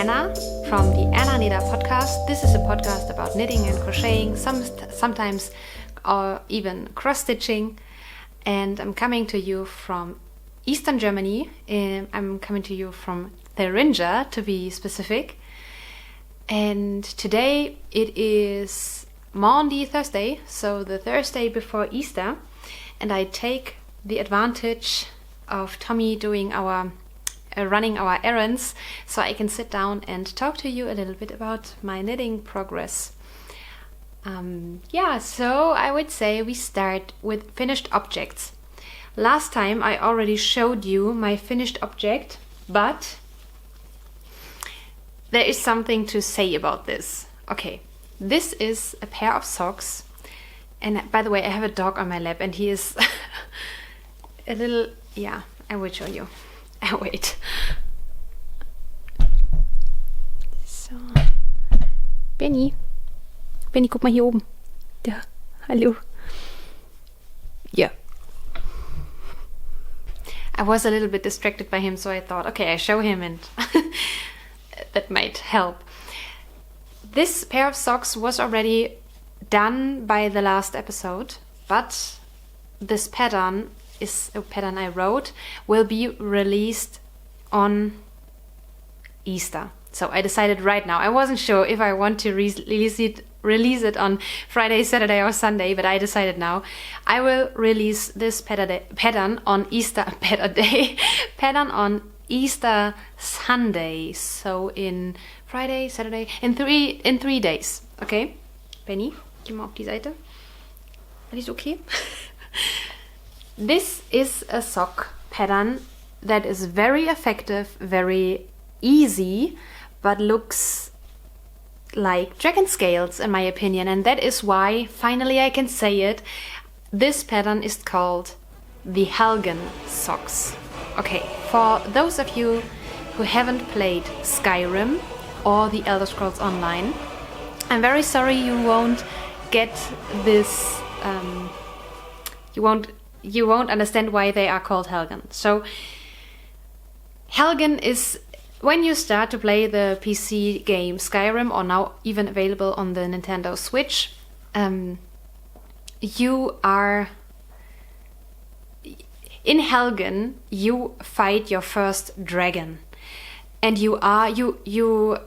Anna from the Anna Knita podcast. This is a podcast about knitting and crocheting, sometimes even cross-stitching. And I'm coming to you from Eastern Germany. I'm coming to you from Thuringia, to be specific. And today it is Maundy Thursday, so the Thursday before Easter. And I take the advantage of Tommy doing running our errands, so I can sit down and talk to you a little bit about my knitting progress. So I would say we start with finished objects. Last time I already showed you my finished object, but there is something to say about this. Okay, this is a pair of socks, and by the way, I have a dog on my lap and he is a little, I will show you. Wait. So. Benny, guck mal hier oben. Da, hallo. Yeah. I was a little bit distracted by him, so I thought, okay, I show him and that might help. This pair of socks was already done by the last episode, but this pattern is a pattern I wrote, will be released on Easter. So I decided right now. I wasn't sure if I want to release it on Friday, Saturday or Sunday, but I decided now. I will release this pattern on Easter pattern on Easter Sunday. So in Friday, Saturday, in 3 days. Okay? Benny, geh mal auf die Seite. Alles okay? This is a sock pattern that is very effective, very easy, but looks like dragon scales in my opinion, and that is why finally I can say it. This pattern is called the Helgen socks. Okay, for those of you who haven't played Skyrim or the Elder Scrolls Online, I'm very sorry you won't get this, you won't understand why they are called Helgen. So Helgen is when you start to play the PC game Skyrim, or now even available on the Nintendo Switch, you are in Helgen, you fight your first dragon. And you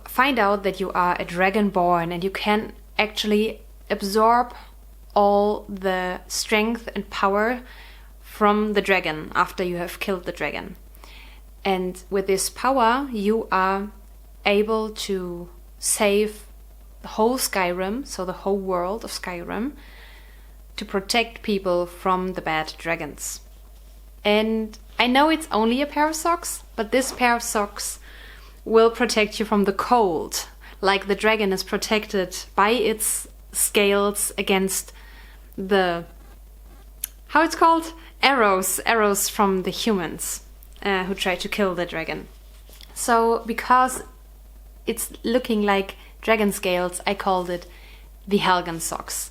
find out that you are a dragonborn, and you can actually absorb all the strength and power from the dragon after you have killed the dragon. And with this power, you are able to save the whole Skyrim, so the whole world of Skyrim, to protect people from the bad dragons. And I know it's only a pair of socks, but this pair of socks will protect you from the cold, like the dragon is protected by its scales against the, how it's called? Arrows from the humans who try to kill the dragon. So because it's looking like dragon scales, I called it the Helgen socks.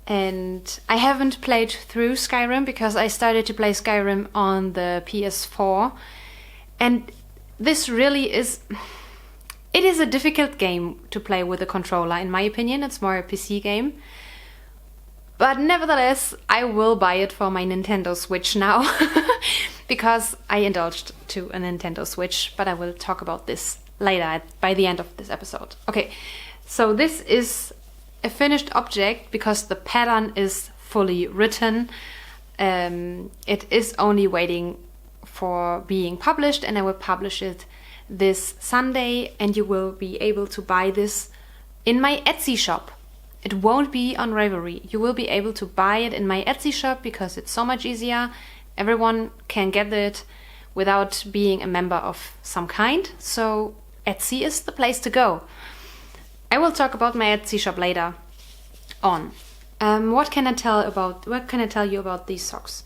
And I haven't played through Skyrim because I started to play Skyrim on the PS4, and this really is, it is a difficult game to play with a controller. In my opinion, it's more a PC game. But nevertheless, I will buy it for my Nintendo Switch now because I indulged to a Nintendo Switch, but I will talk about this later by the end of this episode. Okay, so this is a finished object because the pattern is fully written. It is only waiting for being published, and I will publish it this Sunday, and you will be able to buy this in my Etsy shop. It won't be on Ravelry. You will be able to buy it in my Etsy shop because it's so much easier. Everyone can get it without being a member of some kind. So Etsy is the place to go. I will talk about my Etsy shop later on. What can I tell you about these socks?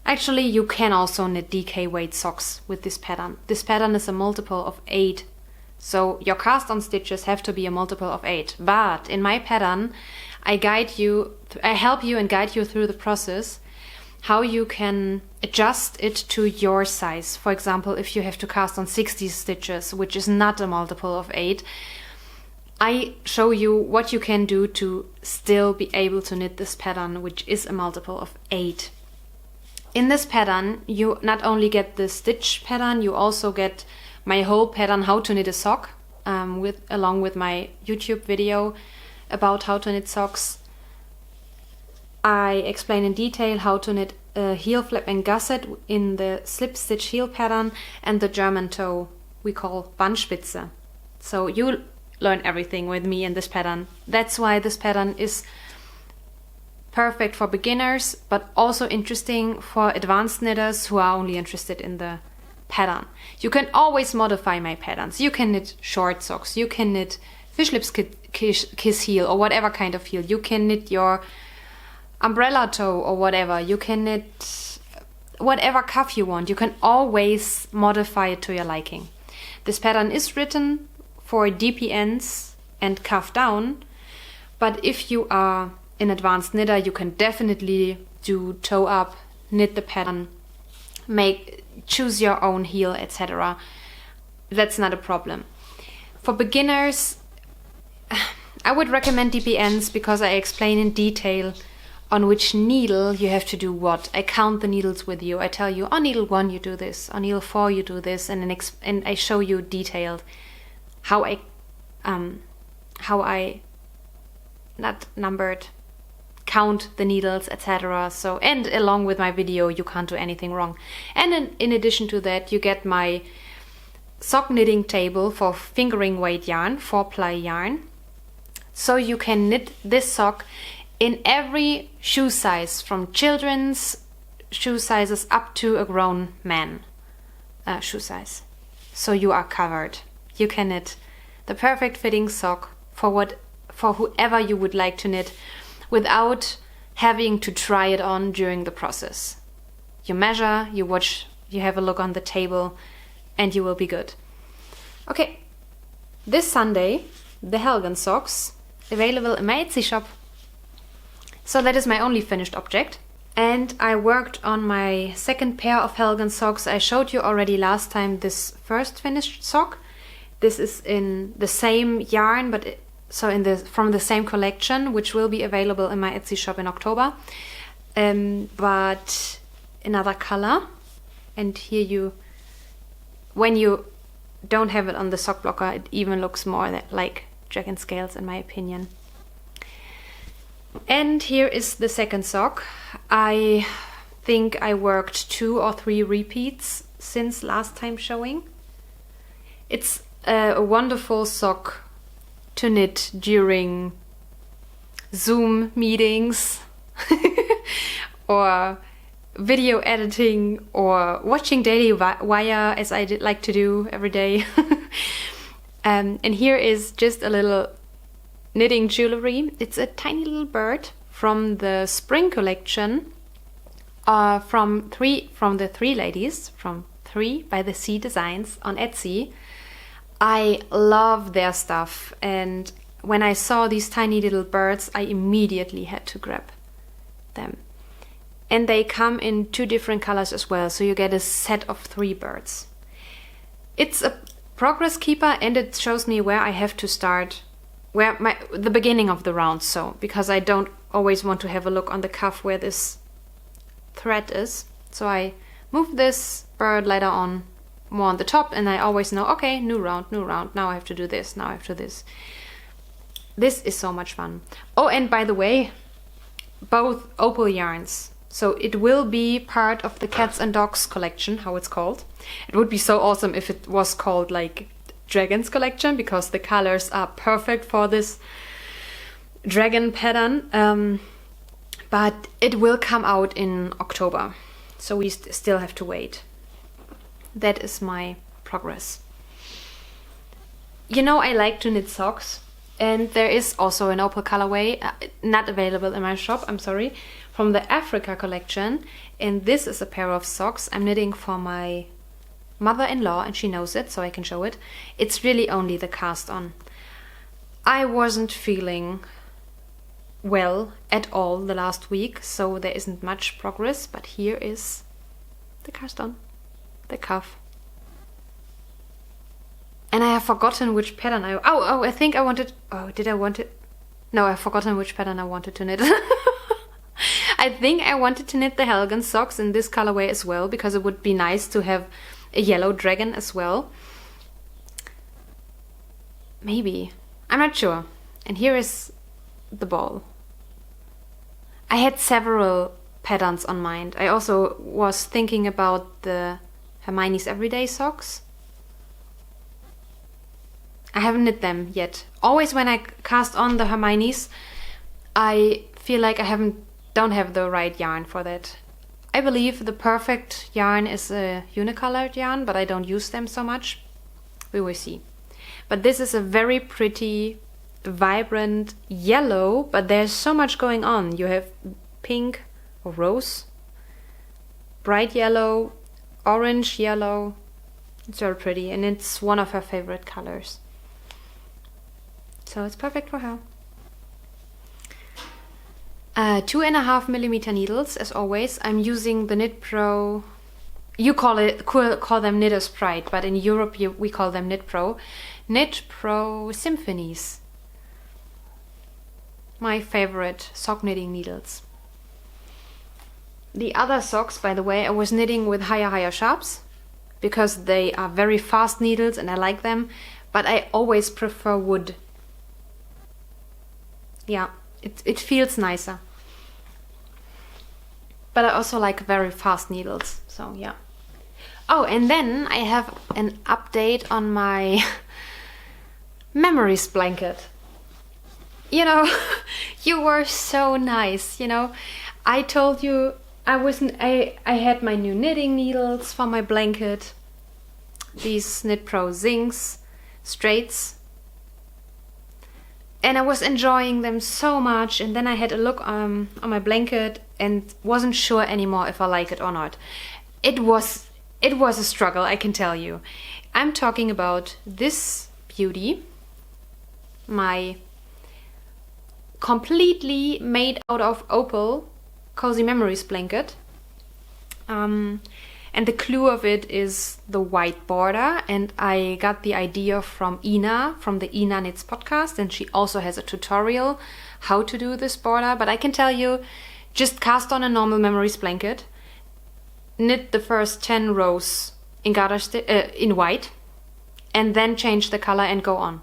Actually, you can also knit DK weight socks with this pattern. This pattern is a multiple of 8. So your cast-on stitches have to be a multiple of 8. But in my pattern, I help you and guide you through the process how you can adjust it to your size. For example, if you have to cast on 60 stitches, which is not a multiple of 8, I show you what you can do to still be able to knit this pattern, which is a multiple of 8. In this pattern, you not only get the stitch pattern, you also get my whole pattern, how to knit a sock, along with my YouTube video about how to knit socks. I explain in detail how to knit a heel flap and gusset in the slip stitch heel pattern and the German toe we call Bandspitze. So you learn everything with me in this pattern. That's why this pattern is perfect for beginners, but also interesting for advanced knitters who are only interested in the pattern. You can always modify my patterns. You can knit short socks, you can knit fish lips kiss heel or whatever kind of heel. You can knit your umbrella toe or whatever. You can knit whatever cuff you want. You can always modify it to your liking. This pattern is written for DPNs and cuff down, but if you are an advanced knitter, you can definitely do toe up, knit the pattern, choose your own heel, etc. That's not a problem. For beginners, I would recommend DPNs because I explain in detail on which needle you have to do what. I count the needles with you. I tell you, on needle 1 you do this, on needle 4 you do this, and I show you detailed how I not numbered, count the needles, etc. So, and along with my video, you can't do anything wrong. And in addition to that, you get my sock knitting table for fingering weight yarn, 4-ply yarn. So you can knit this sock in every shoe size, from children's shoe sizes up to a grown man shoe size. So you are covered. You can knit the perfect fitting sock for whoever you would like to knit without having to try it on during the process. You measure, you watch, you have a look on the table, and you will be good. Okay, this Sunday, the Helgen socks, available in my Etsy shop. So that is my only finished object. And I worked on my second pair of Helgen socks. I showed you already last time this first finished sock. This is in the same yarn, but from the same collection, which will be available in my Etsy shop in October, but another color. And here when you don't have it on the sock blocker, it even looks more like dragon scales, in my opinion. And here is the second sock. I think I worked 2 or 3 repeats since last time showing. It's a wonderful sock to knit during Zoom meetings or video editing or watching Daily Wire, as I like to do every day. And here is just a little knitting jewelry. It's a tiny little bird from the spring collection, from the 3 ladies, from 3 by the Sea Designs on Etsy. I love their stuff, and when I saw these tiny little birds, I immediately had to grab them. And they come in 2 different colors as well, so you get a set of 3 birds. It's a progress keeper, and it shows me where I have to start, the beginning of the round, so because I don't always want to have a look on the cuff where this thread is. So I move this bird later on more on the top, and I always know, okay, new round, now I have to do this, now I have to do this. This is so much fun. Oh, and by the way, both opal yarns. So it will be part of the Cats and Dogs collection, how it's called. It would be so awesome if it was called like Dragons collection, because the colors are perfect for this dragon pattern. But it will come out in October, so we still have to wait. That is my progress. You know, I like to knit socks, and there is also an opal colorway, not available in my shop, I'm sorry, from the Africa collection. And this is a pair of socks I'm knitting for my mother-in-law, and she knows it, so I can show it. It's really only the cast on. I wasn't feeling well at all the last week, so there isn't much progress, but here is the cast on, the cuff. And I have forgotten which pattern I think I wanted... Oh, did I want it? No, I've forgotten which pattern I wanted to knit. I think I wanted to knit the Helgen socks in this colorway as well, because it would be nice to have a yellow dragon as well. Maybe. I'm not sure. And here is the ball. I had several patterns on mind. I also was thinking about the Hermione's Everyday socks. I haven't knit them yet. Always when I cast on the Hermione's, I feel like I don't have the right yarn for that. I believe the perfect yarn is a unicolored yarn, but I don't use them so much. We will see. But this is a very pretty, vibrant yellow, but there's so much going on. You have pink or rose, bright yellow, orange yellow. It's very pretty, and it's one of her favorite colors. So it's perfect for her. 2.5 millimeter needles, as always. I'm using the Knit Pro. You call them Knitter's Pride, but in Europe we call them Knit Pro. Knit Pro Symphonies. My favorite sock knitting needles. The other socks, by the way, I was knitting with higher sharps because they are very fast needles and I like them, but I always prefer wood. Yeah, it feels nicer. But I also like very fast needles, so yeah. Oh, and then I have an update on my memories blanket. You know, you were so nice, you know. I told you I had my new knitting needles for my blanket. These Knit Pro Zings straights. And I was enjoying them so much, and then I had a look on my blanket and wasn't sure anymore if I like it or not. It was a struggle, I can tell you. I'm talking about this beauty, my completely made out of opal Cozy Memories blanket. And the clue of it is the white border, and I got the idea from Ina, from the Ina Knits podcast, and she also has a tutorial how to do this border. But I can tell you, just cast on a normal Memories blanket, knit the first 10 rows in white, and then change the color and go on.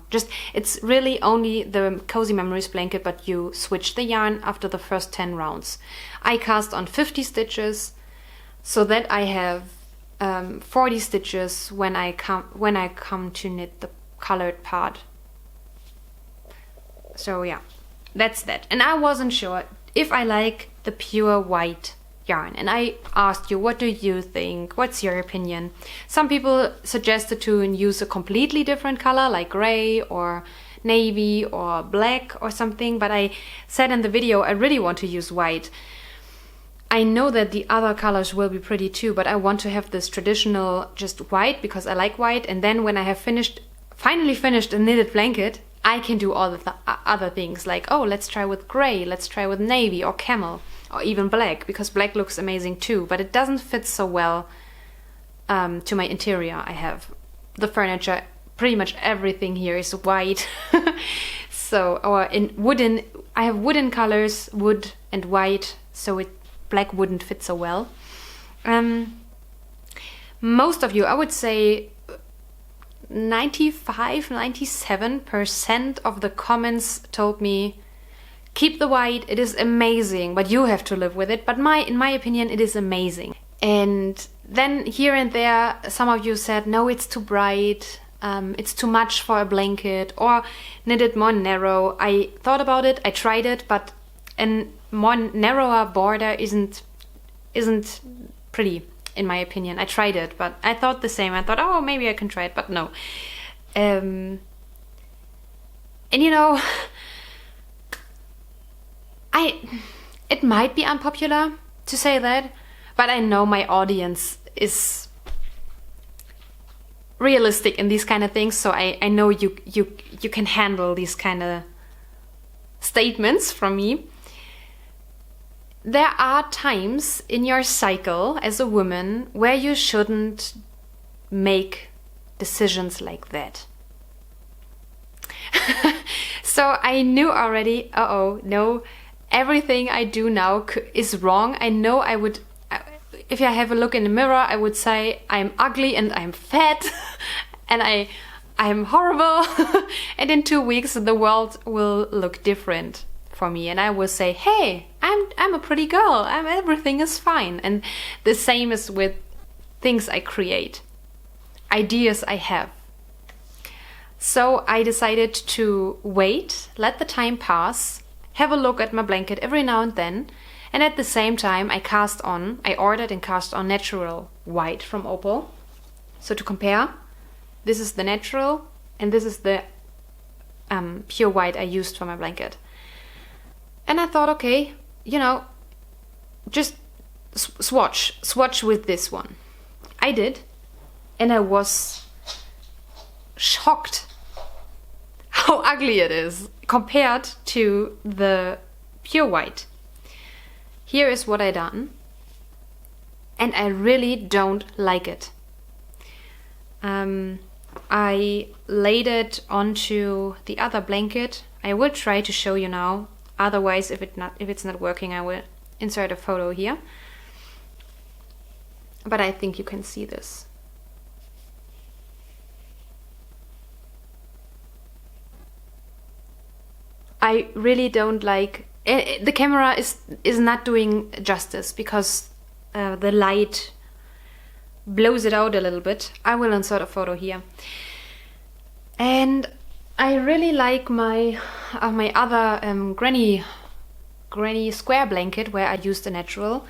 It's really only the Cozy Memories blanket, but you switch the yarn after the first 10 rounds. I cast on 50 stitches, so that I have 40 stitches when I come to knit the colored part. So yeah, that's that. And I wasn't sure if I like the pure white yarn, and I asked you, what do you think? What's your opinion? Some people suggested to use a completely different color, like gray or navy or black or something, but I said in the video I really want to use white. I know that the other colors will be pretty too, but I want to have this traditional just white because I like white, and then when I have finally finished a knitted blanket, I can do all the other things, like, oh, let's try with gray, let's try with navy or camel, or even black, because black looks amazing too, but it doesn't fit so well to my interior. I have the furniture, pretty much everything here is white. So, or I have wooden colors, wood and white, so black wouldn't fit so well. Most of you, I would say 97% of the comments told me, keep the white, it is amazing, but you have to live with it. But in my opinion, it is amazing. And then here and there, some of you said, no, it's too bright, it's too much for a blanket, or knit it more narrow. I thought about it, I tried it, but a more narrower border isn't pretty, in my opinion. I tried it, but I thought the same. I thought, oh, maybe I can try it, but no. And you know, it might be unpopular to say that, but I know my audience is realistic in these kind of things, so I know you can handle these kind of statements from me. there are times in your cycle as a woman where you shouldn't make decisions like that. So I knew already, no, everything I do now is wrong. I know I would, if I have a look in the mirror, I would say I'm ugly and I'm fat and I'm horrible. And in 2 weeks, the world will look different for me. And I will say, hey, I'm a pretty girl. Everything is fine. And the same is with things I create, ideas I have. So I decided to wait, let the time pass, have a look at my blanket every now and then, and at the same time I ordered and cast on natural white from Opal. So to compare, this is the natural and this is the pure white I used for my blanket. And I thought, okay, just swatch with this one. I did, and I was shocked how ugly it is compared to the pure white. Here is what I done, and I really don't like it. I laid it onto the other blanket. I will try to show you now. Otherwise, if it's not working, I will insert a photo here. But I think you can see this. I really don't like the camera is not doing justice because the light blows it out a little bit. I will insert a photo here. And I really like my other granny square blanket where I used a natural.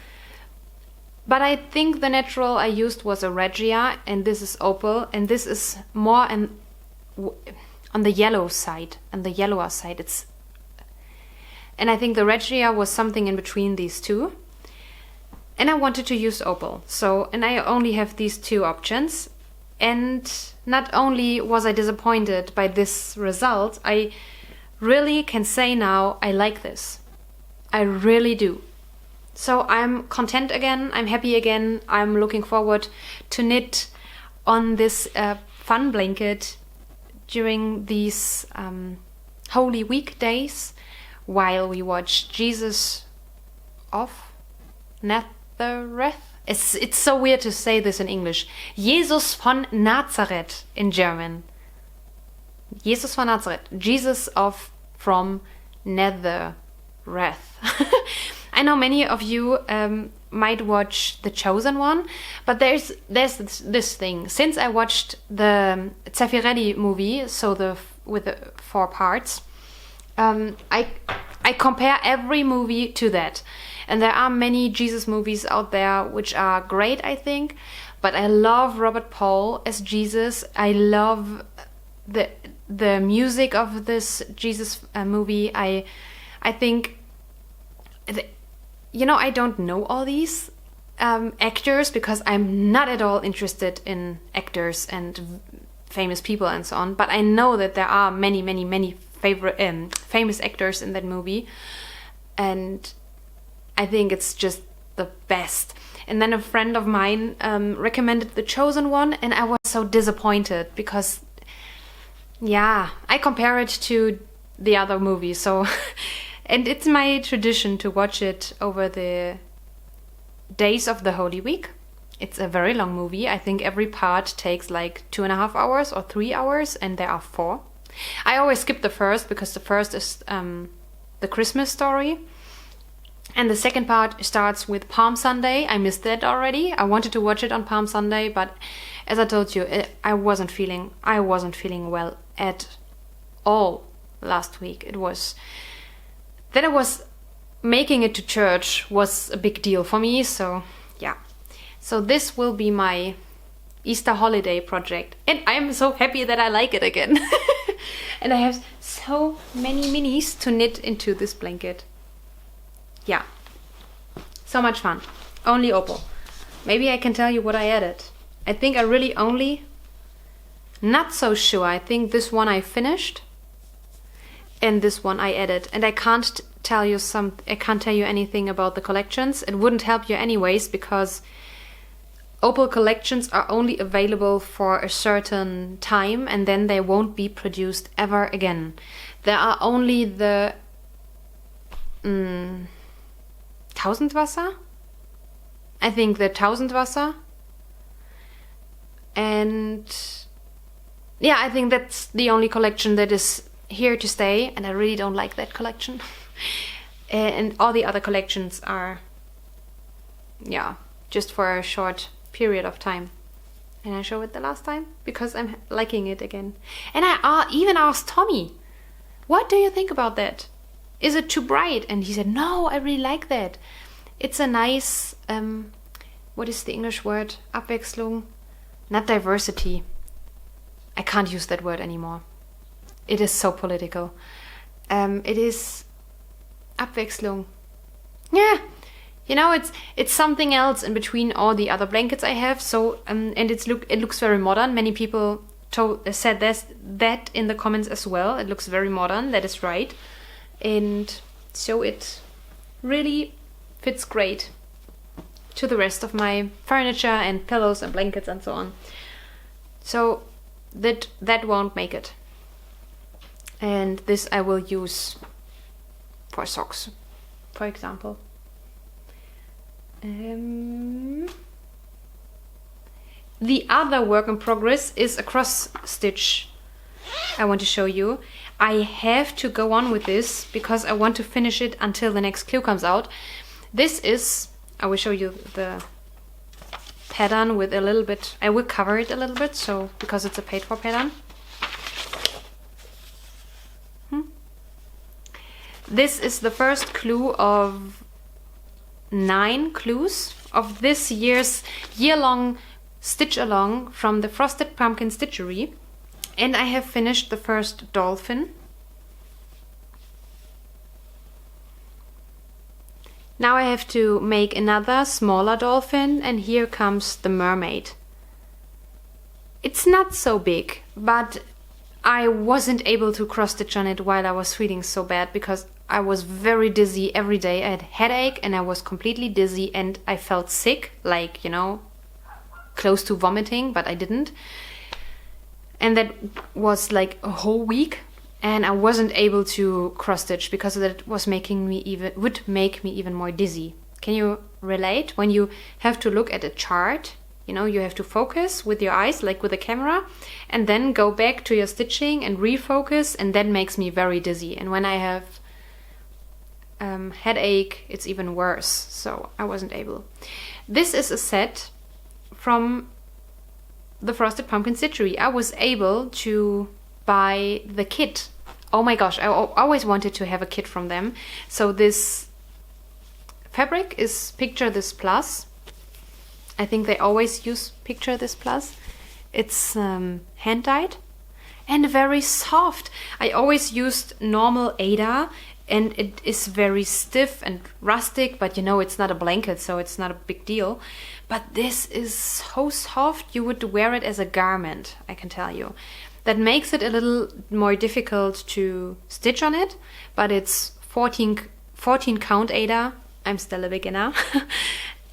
But I think the natural I used was a Regia, and this is Opal, and this is more on the yellow side, on the yellower side. And I think the Regia was something in between these two. And I wanted to use Opal. And I only have these two options. And not only was I disappointed by this result, I really can say now I like this. I really do. So I'm content again, I'm happy again. I'm looking forward to knit on this fun blanket during these Holy Week days while we watch Jesus of Nazareth. It's so weird to say this in English. Jesus von Nazareth in German. Jesus von Nazareth. Jesus from Nazareth. I know many of you might watch The Chosen One, but there's this thing. Since I watched the Zeffirelli movie, with the 4 parts, I compare every movie to that. And there are many Jesus movies out there which are great, I think. But I love Robert Paul as Jesus. I love the music of this Jesus movie. I think, I don't know all these actors because I'm not at all interested in actors and famous people and so on. But I know that there are many, many, many famous actors in that movie. And I think it's just the best. And then a friend of mine recommended The Chosen One, and I was so disappointed because, I compare it to the other movie. So, and it's my tradition to watch it over the days of the Holy Week. It's a very long movie. I think every part takes like 2.5 hours or 3 hours, and there are 4. I always skip the first because the first is the Christmas story. And the second part starts with Palm Sunday. I missed that already. I wanted to watch it on Palm Sunday, but as I told you, I wasn't feeling well at all last week. That I was making it to church was a big deal for me. So yeah. So this will be my Easter holiday project, and I'm so happy that I like it again. And I have so many minis to knit into this blanket. Yeah, so much fun. Only Opal. Maybe I can tell you what I added. I think I really not so sure. I think this one I finished and this one I added, and I can't I can't tell you anything about the collections. It wouldn't help you anyways, because opal collections are only available for a certain time and then they won't be produced ever again. There are only the Tausendwasser? I think the Tausendwasser. And yeah, I think that's the only collection that is here to stay, and I really don't like that collection. And all the other collections are, yeah, just for a short period of time. And I show it the last time because I'm liking it again. And I even asked Tommy, what do you think about that? Is it too bright? And he said, no, I really like that. It's a nice, what is the English word? Abwechslung? Not diversity. I can't use that word anymore. It is so political. It is Abwechslung. Yeah, you know, it's something else in between all the other blankets I have. So and it looks very modern. Many people said that in the comments as well. It looks very modern. That is right, and so it really fits great to the rest of my furniture and pillows and blankets and so on. So that won't make it. And this I will use for socks, for example. The other work in progress is a cross stitch I want to show you. I have to go on with this because I want to finish it until the next clue comes out. This is, I will show you the pattern with a little bit, I will cover it a little bit, so because it's a paid for pattern. This is the first clue of 9 clues of this year's year-long stitch along from the Frosted Pumpkin Stitchery, and I have finished the first dolphin. Now I have to make another smaller dolphin, and here comes the mermaid. It's not so big, but I wasn't able to cross stitch on it while I was feeling so bad because I was very dizzy every day. I had headache and I was completely dizzy and I felt sick, like, you know, close to vomiting, but I didn't. And that was like a whole week, and I wasn't able to cross stitch because that was would make me even more dizzy. Can you relate? When you have to look at a chart, you know, you have to focus with your eyes, like with a camera, and then go back to your stitching and refocus, and that makes me very dizzy. And when I have headache, it's even worse, so I wasn't able. This is a set from the Frosted Pumpkin Stitchery. I was able to buy the kit. Oh my gosh, I always wanted to have a kit from them. So this fabric is Picture This Plus. I think they always use Picture This Plus. It's hand dyed and very soft. I always used normal Aida, and it is very stiff and rustic, but you know, it's not a blanket, so it's not a big deal. But this is so soft, you would wear it as a garment, I can tell you. That makes it a little more difficult to stitch on it, but it's 14 count Aida. I'm still a beginner.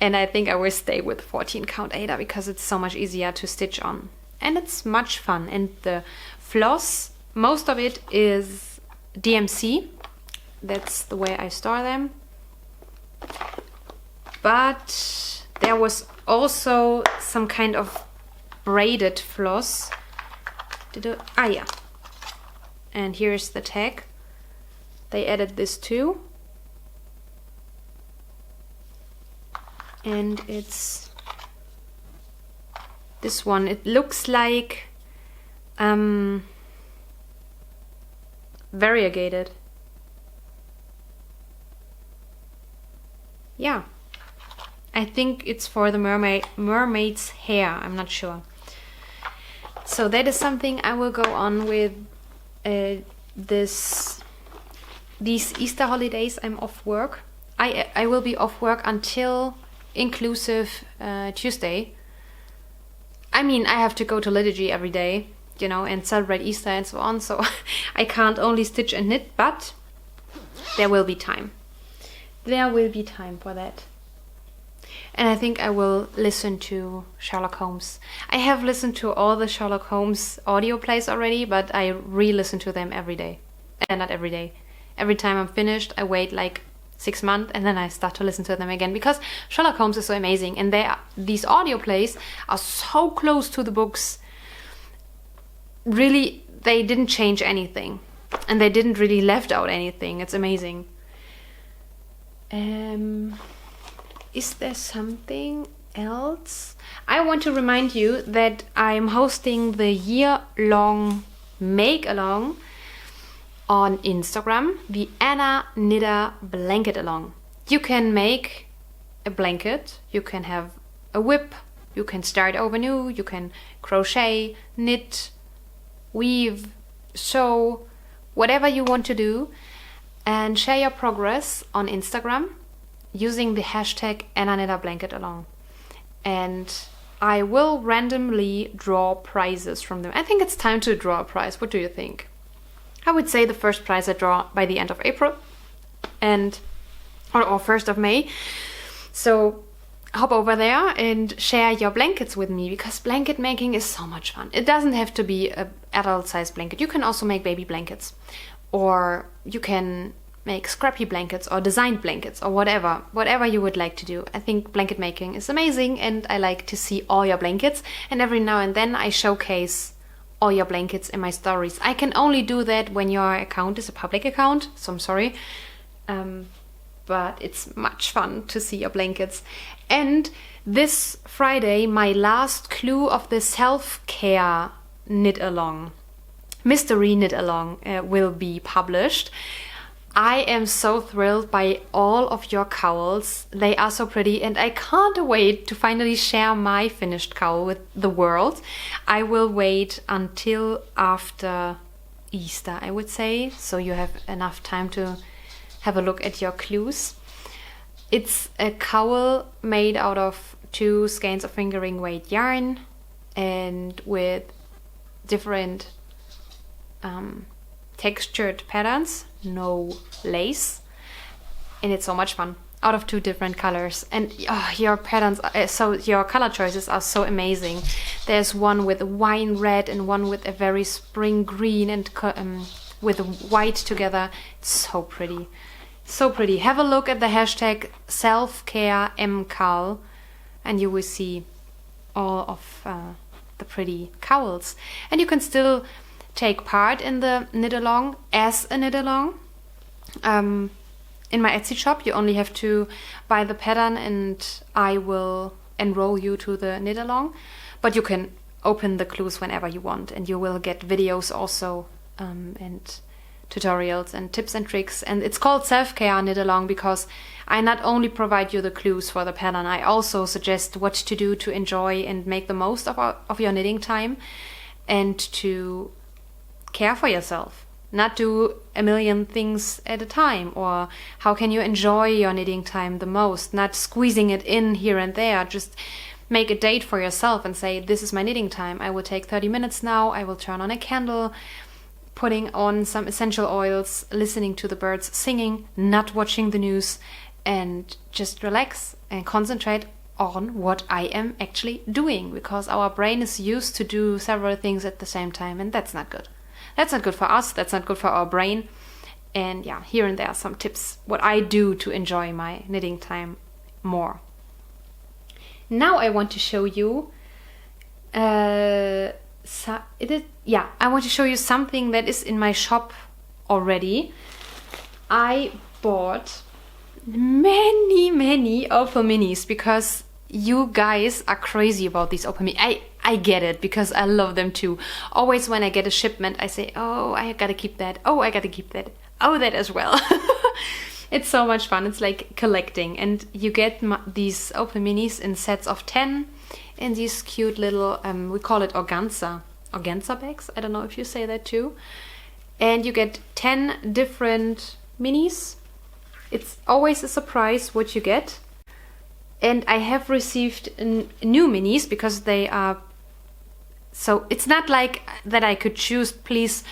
And I think I will stay with 14 count Aida because it's so much easier to stitch on. And it's much fun. And the floss, most of it is DMC. That's the way I store them. But there was also some kind of braided floss. Yeah. And here's the tag. They added this too. And it's this one. It looks like variegated. Yeah, I think it's for the mermaid's hair. I'm not sure. So that is something I will go on with these Easter holidays. I'm off work. I will be off work until inclusive Tuesday. I mean, I have to go to liturgy every day, you know, and celebrate Easter and so on. So I can't only stitch and knit, but there will be time. There will be time for that. And I think I will listen to Sherlock Holmes. I have listened to all the Sherlock Holmes audio plays already, but I re-listen to them every day. Not every day. Every time I'm finished, I wait like 6 months and then I start to listen to them again, because Sherlock Holmes is so amazing, and these audio plays are so close to the books. Really, they didn't change anything, and they didn't really left out anything. It's amazing. Is there something else? I want to remind you that I'm hosting the year-long make-along on Instagram, the Anna Knitter Blanket Along. You can make a blanket, you can have a whip, you can start over new, you can crochet, knit, weave, sew, whatever you want to do, and share your progress on Instagram using the hashtag Anna Knitter Blanket Along. And I will randomly draw prizes from them. I think it's time to draw a prize. What do you think? I would say the first prize I draw by the end of April or 1st of May. So hop over there and share your blankets with me, because blanket making is so much fun. It doesn't have to be an adult size blanket. You can also make baby blankets, or you can make scrappy blankets or designed blankets or whatever you would like to do. I think blanket making is amazing, and I like to see all your blankets, and every now and then I showcase all your blankets in my stories. I can only do that when your account is a public account, so I'm sorry. But it's much fun to see your blankets. And this Friday, my last clue of the self-care knit along, mystery knit along, will be published. I am so thrilled by all of your cowls. They are so pretty, and I can't wait to finally share my finished cowl with the world. I will wait until after Easter, I would say, so you have enough time to have a look at your clues. It's a cowl made out of 2 skeins of fingering weight yarn, and with different textured patterns, no lace, and it's so much fun, out of 2 different colors. And your patterns your color choices are so amazing. There's one with wine red and one with a very spring green and with white together. It's so pretty, so pretty. Have a look at the hashtag selfcaremcowl and you will see all of the pretty cowls. And you can still take part in the knit along as a knit along. In my Etsy shop, you only have to buy the pattern and I will enroll you to the knit along. But you can open the clues whenever you want, and you will get videos also and tutorials and tips and tricks. And it's called Self-Care Knit Along because I not only provide you the clues for the pattern, I also suggest what to do to enjoy and make the most of your knitting time, and to care for yourself, not do a million things at a time. Or how can you enjoy your knitting time the most, not squeezing it in here and there. Just make a date for yourself and say, this is my knitting time. I will take 30 minutes now. I will turn on a candle, putting on some essential oils, listening to the birds singing, not watching the news, and just relax and concentrate on what I am actually doing, because our brain is used to do several things at the same time, and that's not good. That's not good for us, that's not good for our brain. And yeah, here and there are some tips what I do to enjoy my knitting time more. Now I want to show you I want to show you something that is in my shop already. I bought many Opal Minis because you guys are crazy about these Opal Minis. I get it, because I love them too. Always when I get a shipment, I say, oh, I gotta keep that. Oh, I gotta keep that. Oh, that as well. It's so much fun. It's like collecting. And you get these Opal Minis in sets of 10 in these cute little, we call it organza bags. I don't know if you say that too. And you get 10 different minis. It's always a surprise what you get. And I have received new minis because they are... So it's not like that I could choose, please,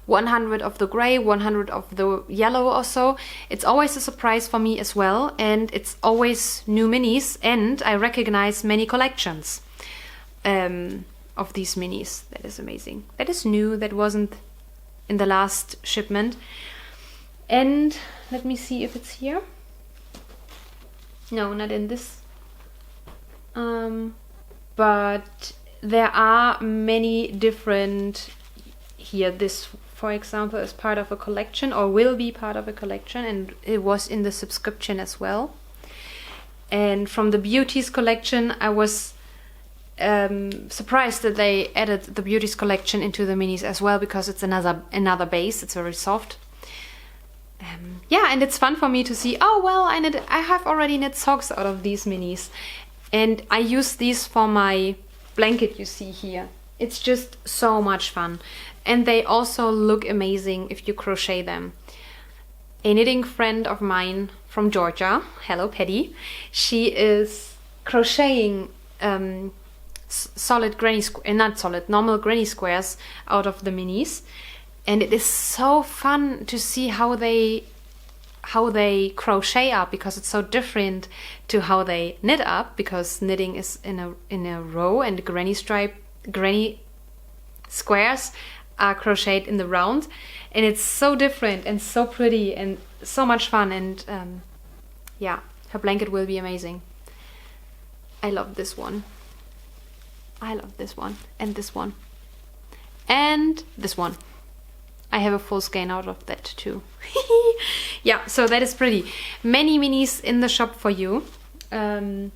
100 of the gray, 100 of the yellow or so. It's always a surprise for me as well, and it's always new minis, and I recognize many collections of these minis. That is amazing. That is new, that wasn't in the last shipment. And let me see if it's here. No, not in this. But there are many different here. This, for example, is part of a collection, or will be part of a collection, and it was in the subscription as well. And from the Beauties collection, I was surprised that they added the Beauties collection into the minis as well, because it's another base. It's very soft. Yeah, and it's fun for me to see, oh well, I have already knit socks out of these minis, and I use these for my blanket you see here. It's just so much fun, and they also look amazing if you crochet them. A knitting friend of mine from Georgia, hello Paddy, she is crocheting solid granny normal granny squares out of the minis, and it is so fun to see how they crochet up, because it's so different to how they knit up, because knitting is in a row, and granny squares are crocheted in the round, and it's so different and so pretty and so much fun. And yeah, her blanket will be amazing. I love this one. I love this one, and this one, and this one. I have a full skein out of that too. Yeah, so that is pretty. Many minis in the shop for you. And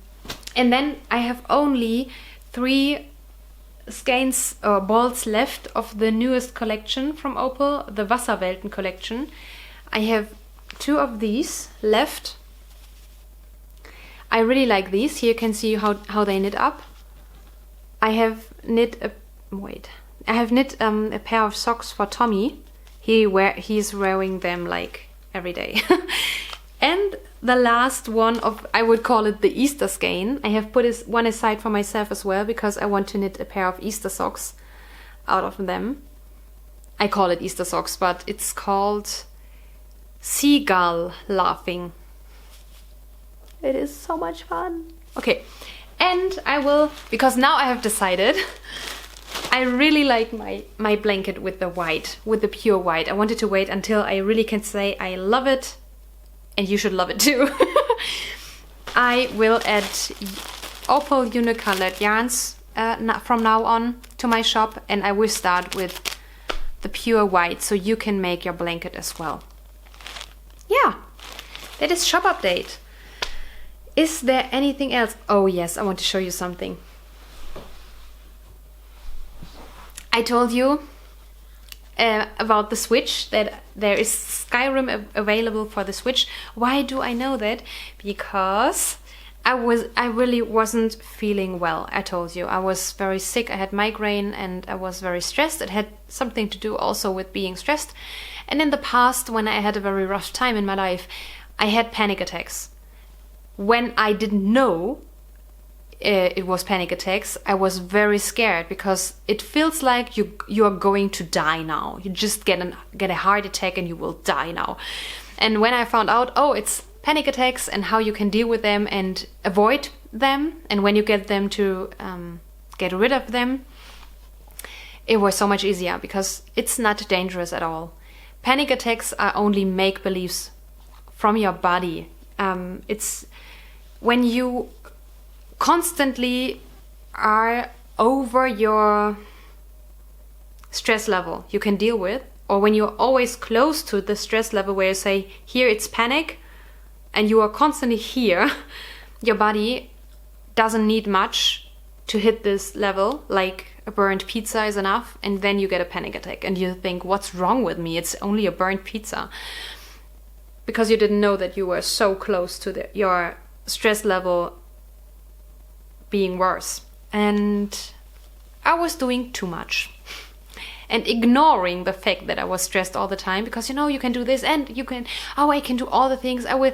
then I have only 3 skeins or balls left of the newest collection from Opal, the Wasserwelten collection. I have 2 of these left. I really like these. Here you can see how they knit up. I have knit a pair of socks for Tommy. He's wearing them like every day. And the last one of, I would call it the Easter skein. I have put one aside for myself as well, because I want to knit a pair of Easter socks out of them. I call it Easter socks, but it's called Seagull Laughing. It is so much fun. Okay, and I will, because now I have decided, I really like my blanket with the white, with the pure white. I wanted to wait until I really can say I love it, and you should love it too. I will add Opal Unicolored yarns from now on to my shop, and I will start with the pure white, so you can make your blanket as well. Yeah, that is shop update. Is there anything else? Oh yes, I want to show you something. I told you about the Switch, that there is Skyrim available for the Switch. Why do I know that? Because I really wasn't feeling well. I told you I was very sick. I had migraine and I was very stressed. It had something to do also with being stressed. And in the past, when I had a very rough time in my life, I had panic attacks. When I didn't know it was panic attacks, I was very scared, because it feels like you are going to die now. You just get a heart attack and you will die now. And when I found out, oh, it's panic attacks and how you can deal with them and avoid them, and when you get them to get rid of them, it was so much easier, because it's not dangerous at all. Panic attacks are only make-believes from your body. It's when you constantly are over your stress level you can deal with, or when you're always close to the stress level where you say, here it's panic, and you are constantly here, your body doesn't need much to hit this level, like a burnt pizza is enough, and then you get a panic attack and you think, what's wrong with me? It's only a burnt pizza. Because you didn't know that you were so close to your stress level being worse. And I was doing too much and ignoring the fact that I was stressed all the time, because you can do this and you can, I can do all the things, I will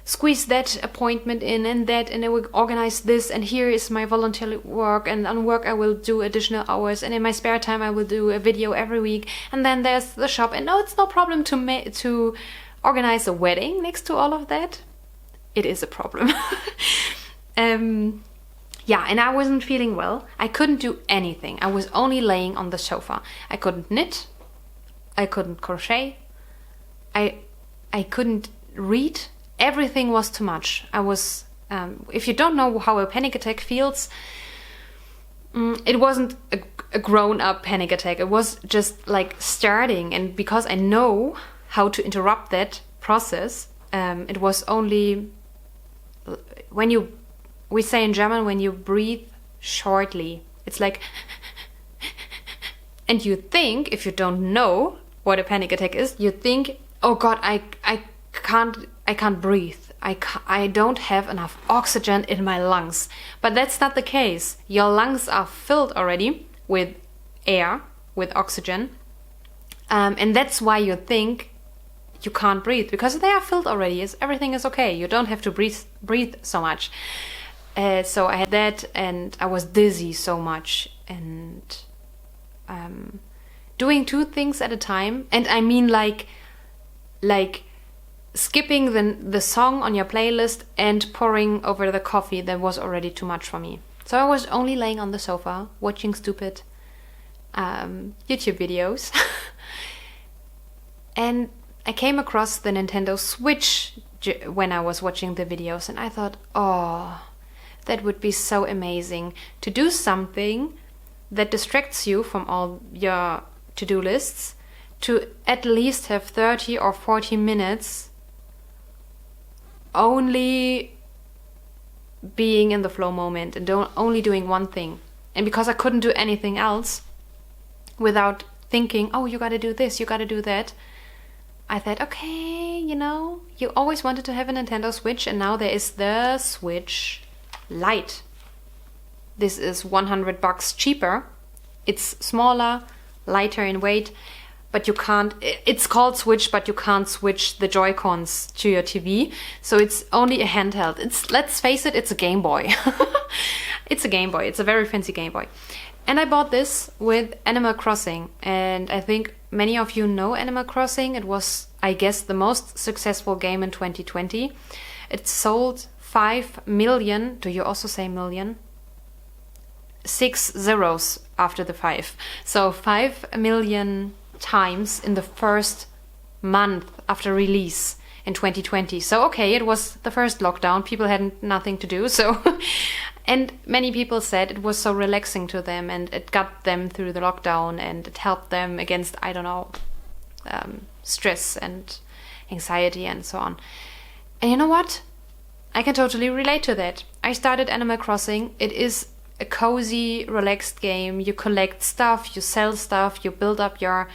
squeeze that appointment in and that, and I will organize this, and here is my volunteer work, and on work I will do additional hours, and in my spare time I will do a video every week, and then there's the shop. And no, it's no problem to organize a wedding next to all of that. It is a problem. Yeah, and I wasn't feeling well. I couldn't do anything. I was only laying on the sofa. I couldn't knit. I couldn't crochet. I couldn't read. Everything was too much. I was, if you don't know how a panic attack feels, it wasn't a grown-up panic attack. It was just like starting. And because I know how to interrupt that process, it was only when we say in German, when you breathe shortly, it's like, and you think, if you don't know what a panic attack is, you think, oh God, I can't breathe. I don't have enough oxygen in my lungs. But that's not the case. Your lungs are filled already with air, with oxygen. And that's why you think you can't breathe, because they are filled already. Everything is okay. You don't have to breathe so much. So I had that, and I was dizzy so much, and doing two things at a time. And I mean like skipping the song on your playlist and pouring over the coffee. That was already too much for me. So I was only laying on the sofa watching stupid YouTube videos. And I came across the Nintendo Switch when I was watching the videos, and I thought, oh, that would be so amazing to do something that distracts you from all your to-do lists, to at least have 30 or 40 minutes only being in the flow moment and only doing one thing. And because I couldn't do anything else without thinking, oh, you gotta do this, you gotta do that, I thought, okay, you always wanted to have a Nintendo Switch, and now there is the Switch Lite. This is $100 cheaper. It's smaller, lighter in weight, but you can't, it's called Switch, but you can't switch the Joy-Cons to your TV. So it's only a handheld. Let's face it, it's a Game Boy. It's a Game Boy. It's a very fancy Game Boy. And I bought this with Animal Crossing. And I think many of you know Animal Crossing. It was, I guess, the most successful game in 2020. It sold 5 million. Do you also say million? 6 zeros after the 5. So 5 million times in the first month after release in 2020. So okay, it was the first lockdown. People had nothing to do. So, and many people said it was so relaxing to them, and it got them through the lockdown, and it helped them against, I don't know, stress and anxiety and so on. And you know what? I can totally relate to that. I started Animal Crossing. It is a cozy, relaxed game. You collect stuff, you sell stuff, you build up your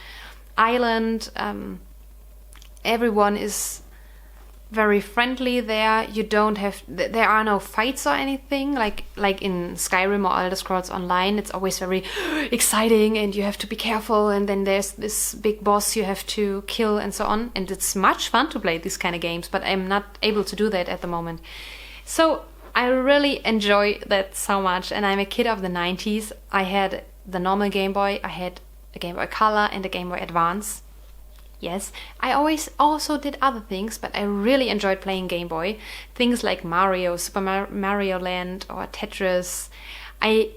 island. Everyone is very friendly there. You don't have, there are no fights or anything like in Skyrim or Elder Scrolls Online. It's always very exciting, and you have to be careful, and then there's this big boss you have to kill and so on. And it's much fun to play these kind of games, but I'm not able to do that at the moment. So I really enjoy that so much, and I'm a kid of the 90s. I had the normal Game Boy, I had a Game Boy Color and a Game Boy Advance. Yes, I always also did other things, but I really enjoyed playing Game Boy. Things like Mario, Super Mario Land or Tetris. I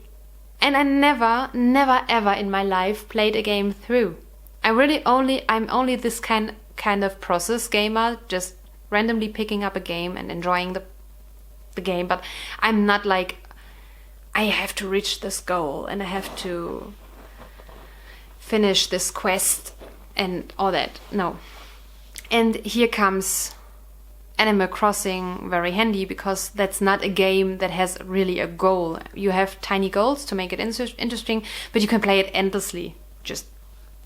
never ever in my life played a game through. I'm only this kind of process gamer, just randomly picking up a game and enjoying the game, but I'm not like, I have to reach this goal and I have to finish this quest and all that. No. And here comes Animal Crossing very handy, because that's not a game that has really a goal. You have tiny goals to make it interesting, but you can play it endlessly. Just,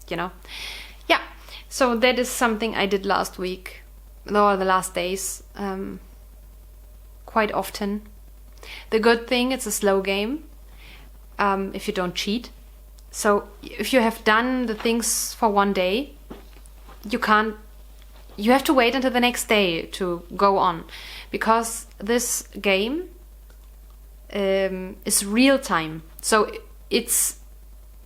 Yeah. So that is something I did last week, or the last days, quite often. The good thing, it's a slow game, if you don't cheat. So if you have done the things for one day, you can't you have to wait until the next day to go on, because this game is real time. So it's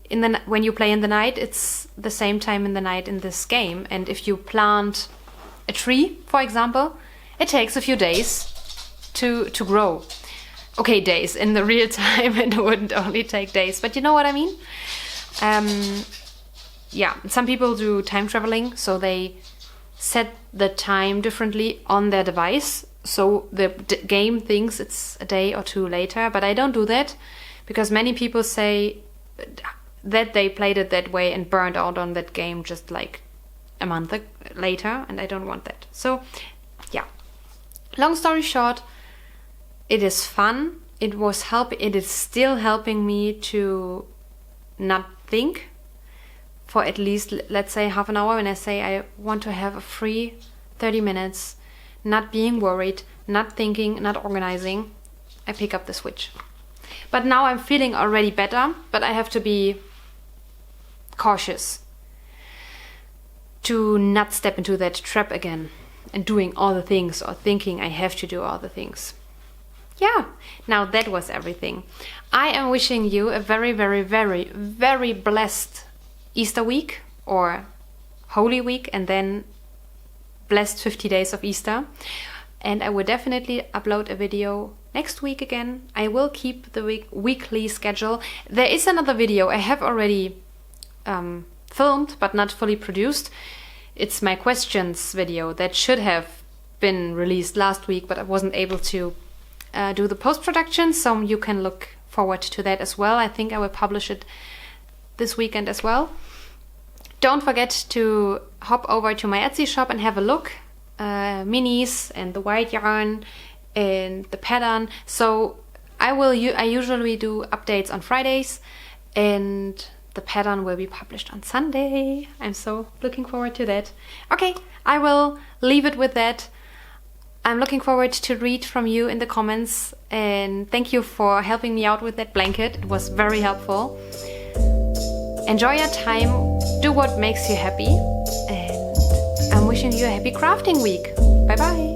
when you play in the night, it's the same time in the night in this game. And if you plant a tree, for example, it takes a few days to grow. Okay, days in the real time, it wouldn't only take days, but you know what I mean? Yeah, some people do time traveling, so they set the time differently on their device, so the game thinks it's a day or two later. But I don't do that, because many people say that they played it that way and burned out on that game just like a month later, and I don't want that. So yeah, long story short, it is fun. It is still helping me to not think for at least, let's say, half an hour. When I say I want to have a free 30 minutes, not being worried, not thinking, not organizing, I pick up the Switch. But now I'm feeling already better, but I have to be cautious to not step into that trap again and doing all the things or thinking I have to do all the things. Yeah, now that was everything. I am wishing you a very, very, very, very blessed Easter week or Holy Week, and then blessed 50 days of Easter. And I will definitely upload a video next week again. I will keep the weekly schedule. There is another video I have already filmed but not fully produced. It's my questions video that should have been released last week, but I wasn't able to do the post-production, so you can look forward to that as well. I think I will publish it this weekend as well. Don't forget to hop over to my Etsy shop and have a look. Minis and the white yarn and the pattern. So I usually do updates on Fridays, and the pattern will be published on Sunday. I'm so looking forward to that. Okay, I will leave it with that. I'm looking forward to read from you in the comments, and thank you for helping me out with that blanket. It was very helpful. Enjoy your time, do what makes you happy, and I'm wishing you a happy crafting week. Bye bye!